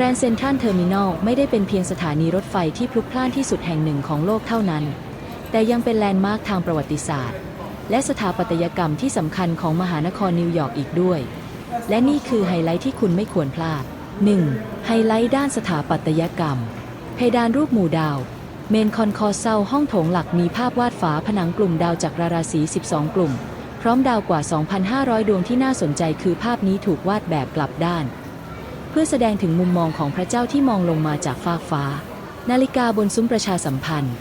Grand Central Terminal ไม่ได้เป็นเพียงสถานีรถไฟที่พลุกพล่านที่สุดแห่งหนึ่งของโลกเท่านั้นแต่ยังเป็นแลนด์มาร์คทางประวัติศาสตร์และสถาปัตยกรรมที่สำคัญของมหานครนิวยอร์กอีกด้วยและนี่คือไฮไลท์ที่คุณไม่ควรพลาด 1. ไฮไลท์ด้านสถาปัตยกรรมเพดานรูปหมู่ดาวเมนคอนคอร์สเซลห้องโถงหลักมีภาพวาดฝาผนังกลุ่มดาวจักรราศี 12 กลุ่มพร้อมดาวกว่า 2,500 ดวงที่น่าสนใจคือภาพนี้ถูกวาดแบบกลับด้านเพื่อแสดงถึงมุมมองของพระเจ้าที่มองลงมาจากฟากฟ้านาฬิกาบนซุ้มประชาสัมพันธ์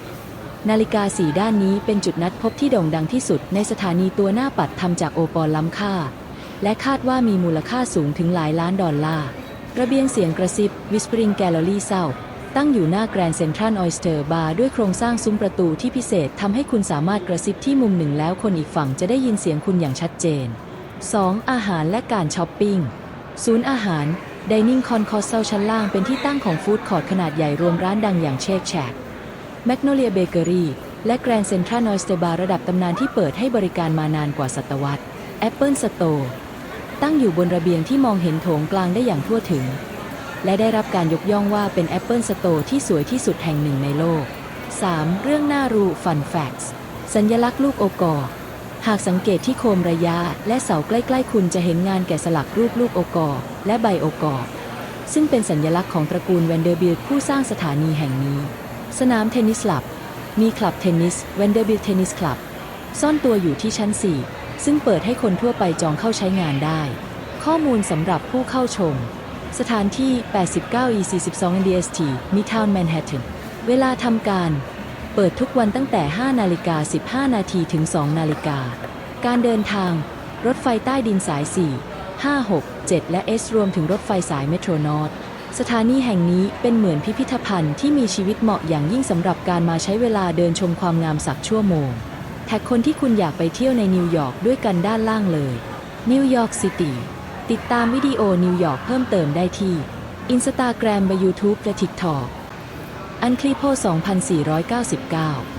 นาฬิกา4ด้านนี้เป็นจุดนัดพบที่โด่งดังที่สุดในสถานีตัวหน้าปัดทำจากโอปอลล้ำค่าและคาดว่ามีมูลค่าสูงถึงหลายล้านดอลลาร์ระเบียงเสียงกระซิบ Whispering Gallery Sound ตั้งอยู่หน้า Grand Central Oyster Bar ด้วยโครงสร้างซุ้มประตูที่พิเศษทำให้คุณสามารถกระซิบที่มุมหนึ่งแล้วคนอีกฝั่งจะได้ยินเสียงคุณอย่างชัดเจน 2. อาหารและการช้อปปิ้งศูนย์อาหาร Dining Concourse ชั้นล่างเป็นที่ตั้งของฟู้ดคอร์ทขนาดใหญ่รวมร้านดังอย่าง Shake Shack Magnolia Bakery และ Grand Central Oyster Bar ระดับตำนานที่เปิดให้บริการมานานกว่าศตวรรษ Apple Store ตั้งอยู่บนระเบียงที่มองเห็นโถงกลางได้อย่างทั่วถึงและได้รับการยกย่องว่าเป็น Apple Store ที่สวยที่สุดแห่งหนึ่งในโลก 3. เรื่องน่ารู้ Fun Facts สัญลักษณ์ลูกโอกอหากสังเกตที่โคมระยะและเสาใกล้ๆคุณจะเห็นงานแกะสลักรูปลูกโอกอและใบโอกอซึ่งเป็นสัญลักษณ์ของตระกูลแวนเดอร์บิลต์ผู้สร้างสถานีแห่งนี้สนามเทนนิสคลับมีคลับเทนนิส Vanderbilt Tennis Club ซ่อนตัวอยู่ที่ชั้น 4 ซึ่งเปิดให้คนทั่วไปจองเข้าใช้งานได้ข้อมูลสำหรับผู้เข้าชมสถานที่ 89E42 NDST Midtown Manhattan เวลาทำการเปิดทุกวันตั้งแต่ 5:15 นาทีถึง 2 นาฬิกาการเดินทางรถไฟใต้ดินสาย 4 5 6 7 และ S รวมถึงรถไฟสายเมโทรนอร์ทสถานีแห่งนี้เป็นเหมือนพิพิธภัณฑ์ที่มีชีวิตเหมาะอย่างยิ่งสำหรับการมาใช้เวลาเดินชมความงามสักชั่วโมงแท็กคนที่คุณอยากไปเที่ยวในนิวยอร์กด้วยกันด้านล่างเลยนิวยอร์กซิตี้ติดตามวิดีโอนิวยอร์กเพิ่มเติมได้ที่ Instagram และ YouTube และ TikTok อันคลิโพ 2499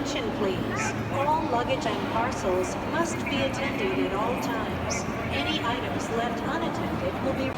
Attention please. All luggage and parcels must be attended at all times. Any items left unattended will be